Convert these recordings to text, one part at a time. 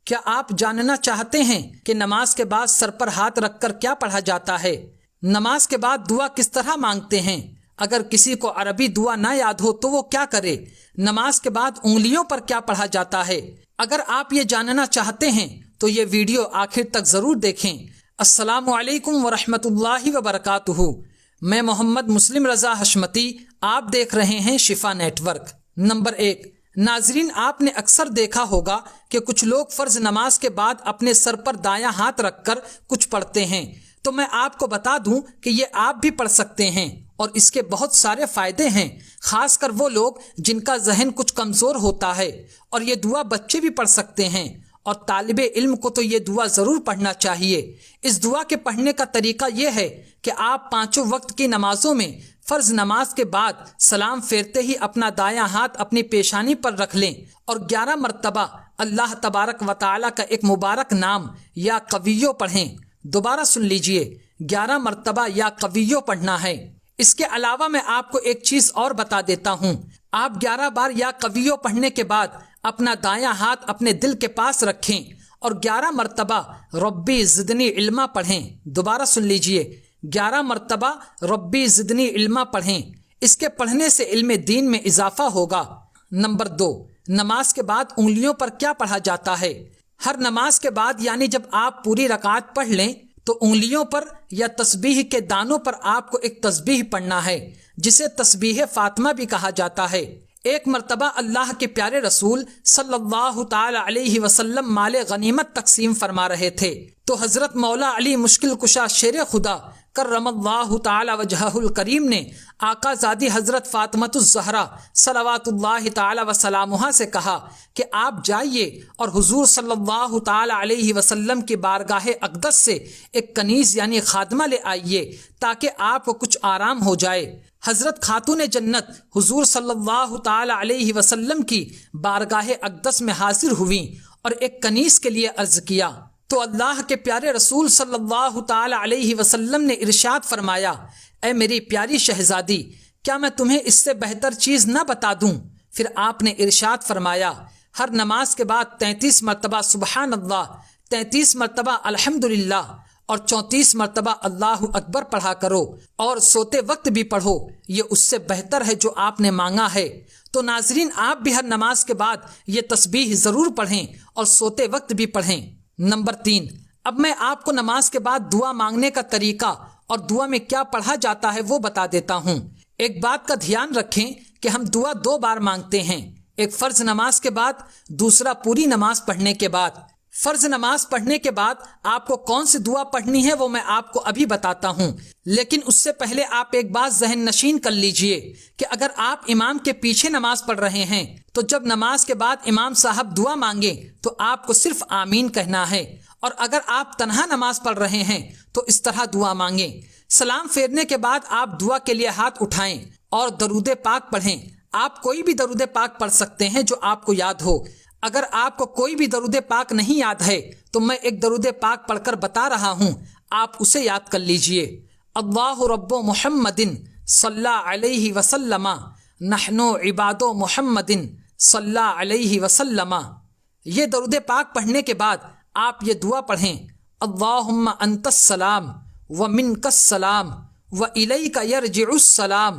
کیا آپ جاننا چاہتے ہیں کہ نماز کے بعد سر پر ہاتھ رکھ کر کیا پڑھا جاتا ہے؟ نماز کے بعد دعا کس طرح مانگتے ہیں؟ اگر کسی کو عربی دعا نہ یاد ہو تو وہ کیا کرے؟ نماز کے بعد انگلیوں پر کیا پڑھا جاتا ہے؟ اگر آپ یہ جاننا چاہتے ہیں تو یہ ویڈیو آخر تک ضرور دیکھیں۔ السلام علیکم ورحمۃ اللہ وبرکاتہ۔ میں محمد مسلم رضا حشمتی، آپ دیکھ رہے ہیں شفا نیٹ ورک۔ نمبر 1، ناظرین، آپ نے اکثر دیکھا ہوگا کہ کچھ لوگ فرض نماز کے بعد اپنے سر پر دایاں ہاتھ رکھ کر کچھ پڑھتے ہیں، تو میں آپ کو بتا دوں کہ یہ آپ بھی پڑھ سکتے ہیں اور اس کے بہت سارے فائدے ہیں، خاص کر وہ لوگ جن کا ذہن کچھ کمزور ہوتا ہے۔ اور یہ دعا بچے بھی پڑھ سکتے ہیں، اور طالب علم کو تو یہ دعا ضرور پڑھنا چاہیے۔ اس دعا کے پڑھنے کا طریقہ یہ ہے کہ آپ 5 وقت کی نمازوں میں فرض نماز کے بعد سلام پھیرتے ہی اپنا دایاں ہاتھ اپنی پیشانی پر رکھ لیں اور 11 مرتبہ اللہ تبارک و تعالی کا ایک مبارک نام یا قویو پڑھیں۔ دوبارہ سن لیجئے، 11 مرتبہ یا قویو پڑھنا ہے۔ اس کے علاوہ میں آپ کو ایک چیز اور بتا دیتا ہوں، آپ 11 بار یا قویو پڑھنے کے بعد اپنا دایاں ہاتھ اپنے دل کے پاس رکھیں اور 11 مرتبہ ربی زدنی علما پڑھیں۔ دوبارہ سن لیجئے، 11 مرتبہ ربی زدنی علما پڑھیں۔ اس کے پڑھنے سے علم دین میں اضافہ ہوگا۔ نمبر 2، نماز کے بعد انگلیوں پر کیا پڑھا جاتا ہے؟ ہر نماز کے بعد یعنی جب آپ پوری رکعت پڑھ لیں تو انگلیوں پر یا تسبیح کے دانوں پر آپ کو ایک تسبیح پڑھنا ہے، جسے تسبیح فاطمہ بھی کہا جاتا ہے۔ ایک مرتبہ اللہ کے پیارے رسول صلی اللہ تعالی علیہ وسلم مال غنیمت تقسیم فرما رہے تھے تو حضرت مولا علی مشکل کشا شیر خدا کرم اللہ تعالی وجہہ الکریم نے آقا زادی حضرت فاطمۃ الزہرا صلوات اللہ تعالی وسلامہ سے کہا کہ آپ جائیے اور حضور صلی اللہ تعالی علیہ وسلم کی بارگاہ اقدس سے ایک کنیز یعنی خادمہ لے آئیے تاکہ آپ کو کچھ آرام ہو جائے۔ حضرت خاتون جنت حضور صلی اللہ تعالی علیہ وسلم کی بارگاہ اقدس میں حاضر ہوئیں اور ایک کنیز کے لیے عرض کیا تو اللہ کے پیارے رسول صلی اللہ تعالی علیہ وسلم نے ارشاد فرمایا، اے میری پیاری شہزادی، کیا میں تمہیں اس سے بہتر چیز نہ بتا دوں؟ پھر آپ نے ارشاد فرمایا، ہر نماز کے بعد 33 مرتبہ سبحان اللہ، 33 مرتبہ الحمدللہ اور 34 مرتبہ اللہ اکبر پڑھا کرو، اور سوتے وقت بھی پڑھو، یہ اس سے بہتر ہے جو آپ نے مانگا ہے۔ تو ناظرین، آپ بھی ہر نماز کے بعد یہ تسبیح ضرور پڑھیں اور سوتے وقت بھی پڑھیں۔ نمبر 3، اب میں آپ کو نماز کے بعد دعا مانگنے کا طریقہ اور دعا میں کیا پڑھا جاتا ہے وہ بتا دیتا ہوں۔ ایک بات کا دھیان رکھیں کہ ہم دعا 2 بار مانگتے ہیں، ایک فرض نماز کے بعد، دوسرا پوری نماز پڑھنے کے بعد۔ فرض نماز پڑھنے کے بعد آپ کو کون سی دعا پڑھنی ہے وہ میں آپ کو ابھی بتاتا ہوں، لیکن اس سے پہلے آپ ایک بات ذہن نشین کر لیجئے کہ اگر آپ امام کے پیچھے نماز پڑھ رہے ہیں تو جب نماز کے بعد امام صاحب دعا مانگیں تو آپ کو صرف آمین کہنا ہے، اور اگر آپ تنہا نماز پڑھ رہے ہیں تو اس طرح دعا مانگیں۔ سلام پھیرنے کے بعد آپ دعا کے لیے ہاتھ اٹھائیں اور درود پاک پڑھیں۔ آپ کوئی بھی درود پاک پڑھ سکتے ہیں جو آپ کو یاد ہو۔ اگر آپ کو کوئی بھی درود پاک نہیں یاد ہے تو میں ایک درود پاک پڑھ کر بتا رہا ہوں، آپ اسے یاد کر لیجئے۔ اللہ رب محمد صلی علیہ وسلم، نحن عباد محمد صلی علیہ وسلم۔ یہ درود پاک پڑھنے کے بعد آپ یہ دعا پڑھیں، اللہم انت السلام ومنک السلام والیک یرجع السلام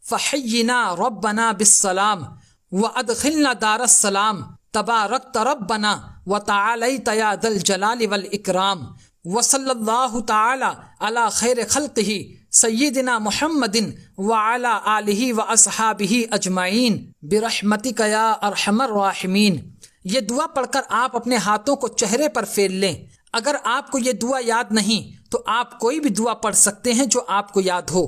فحینا ربنا بالسلام وادخلنا دار السلام تبارکت ربنا وتعالیت یا ذا الجلال والاکرام وصلی اللہ تعالی علی خیر خلقہ سیدنا محمد وعلی آلہ واصحابہ اجمعین برحمتک یا ارحم الراحمین۔ یہ دعا پڑھ کر آپ اپنے ہاتھوں کو چہرے پر پھیر لیں۔ اگر آپ کو یہ دعا یاد نہیں تو آپ کوئی بھی دعا پڑھ سکتے ہیں جو آپ کو یاد ہو۔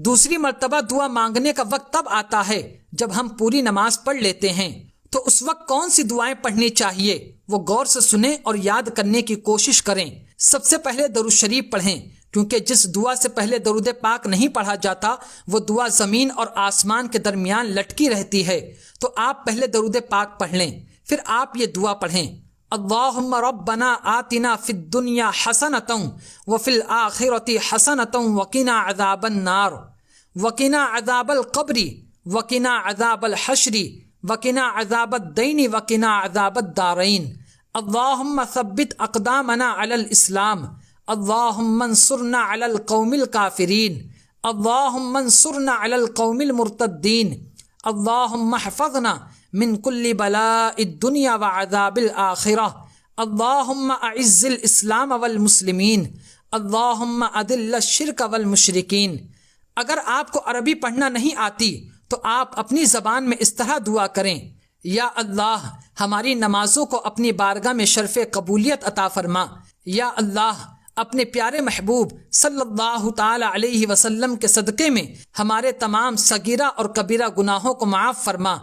دوسری مرتبہ دعا مانگنے کا وقت تب آتا ہے جب ہم پوری نماز پڑھ لیتے ہیں، تو اس وقت کون سی دعائیں پڑھنی چاہیے وہ غور سے سنیں اور یاد کرنے کی کوشش کریں۔ سب سے پہلے درود شریف پڑھیں، کیونکہ جس دعا سے پہلے درود پاک نہیں پڑھا جاتا وہ دعا زمین اور آسمان کے درمیان لٹکی رہتی ہے، تو آپ پہلے درود پاک پڑھ لیں، پھر آپ یہ دعا پڑھیں، اللہم ربنا آتنا فی الدنیا حسنۃ وفی الآخرۃ حسنۃ وقنا عذاب النار وقنا عذاب القبر وقنا عذاب الحشر وقنا عذاب الدین وقنا عذاب الدارین۔ اللہم ثبت اقدامنا علی الاسلام، اللہم انصرنا علی القوم الکافرین، اللہم انصرنا علی القوم المرتدین، اللہم احفظنا من کل بلاء الدنیا وعذاب الآخرہ، اللہم اعز الاسلام والمسلمین، اللہم اذل الشرک والمشرکین۔ اگر آپ کو عربی پڑھنا نہیں آتی تو آپ اپنی زبان میں اس طرح دعا کریں: یا اللہ ہماری نمازوں کو اپنی بارگاہ میں شرف قبولیت عطا فرما، یا اللہ اپنے پیارے محبوب صلی اللہ تعالی علیہ وسلم کے صدقے میں ہمارے تمام صغیرہ اور کبیرہ گناہوں کو معاف فرما،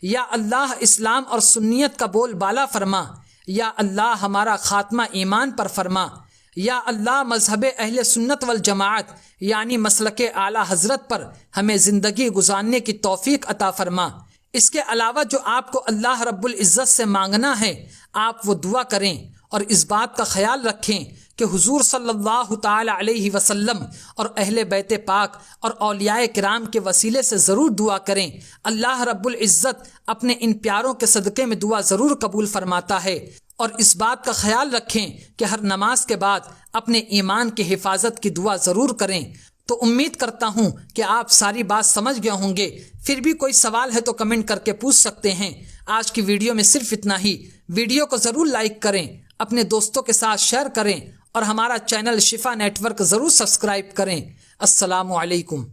یا اللہ اسلام اور سنیت کا بول بالا فرما، یا اللہ ہمارا خاتمہ ایمان پر فرما، یا اللہ مذہب اہل سنت والجماعت یعنی مسلک اعلیٰ حضرت پر ہمیں زندگی گزارنے کی توفیق عطا فرما۔ اس کے علاوہ جو آپ کو اللہ رب العزت سے مانگنا ہے آپ وہ دعا کریں، اور اس بات کا خیال رکھیں کہ حضور صلی اللہ تعالی علیہ وسلم اور اہل بیت پاک اور اولیاء کرام کے وسیلے سے ضرور دعا کریں۔ اللہ رب العزت اپنے ان پیاروں کے صدقے میں دعا ضرور قبول فرماتا ہے۔ اور اس بات کا خیال رکھیں کہ ہر نماز کے بعد اپنے ایمان کی حفاظت کی دعا ضرور کریں۔ تو امید کرتا ہوں کہ آپ ساری بات سمجھ گئے ہوں گے۔ پھر بھی کوئی سوال ہے تو کمنٹ کر کے پوچھ سکتے ہیں۔ آج کی ویڈیو میں صرف اتنا ہی۔ ویڈیو کو ضرور لائک کریں، اپنے دوستوں کے ساتھ شیئر کریں، اور ہمارا چینل شفا نیٹ ورک ضرور سبسکرائب کریں۔ السلام علیکم۔